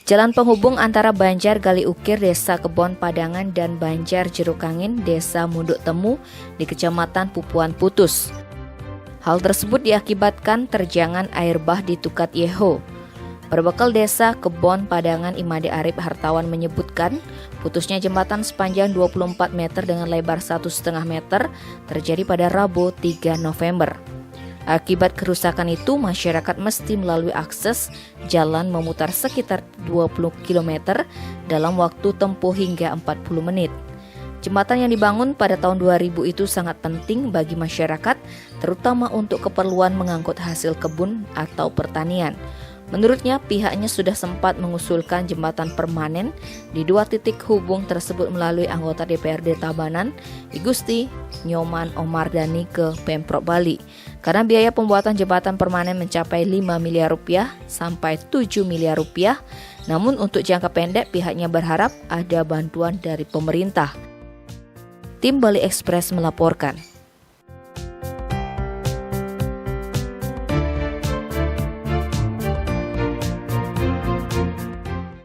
Jalan penghubung antara Banjar Gali Ukir, Desa Kebon Padangan dan Banjar Jerukangin, Desa Munduk Temu di Kecamatan Pupuan putus. Hal tersebut diakibatkan terjangan air bah di Tukat Yeho. Berbekal Desa Kebon Padangan, Imade Arif Hartawan menyebutkan putusnya jembatan sepanjang 24 meter dengan lebar 1,5 meter terjadi pada Rabu 3 November. Akibat kerusakan itu, masyarakat mesti melalui akses jalan memutar sekitar 20 km dalam waktu tempuh hingga 40 menit. Jembatan yang dibangun pada tahun 2000 itu sangat penting bagi masyarakat, terutama untuk keperluan mengangkut hasil kebun atau pertanian. Menurutnya, pihaknya sudah sempat mengusulkan jembatan permanen di 2 titik hubung tersebut melalui anggota DPRD Tabanan, Igusti Nyoman Omardani ke Pemprov Bali. Karena biaya pembuatan jembatan permanen mencapai 5 miliar rupiah sampai 7 miliar rupiah, namun untuk jangka pendek pihaknya berharap ada bantuan dari pemerintah. Tim Bali Express melaporkan.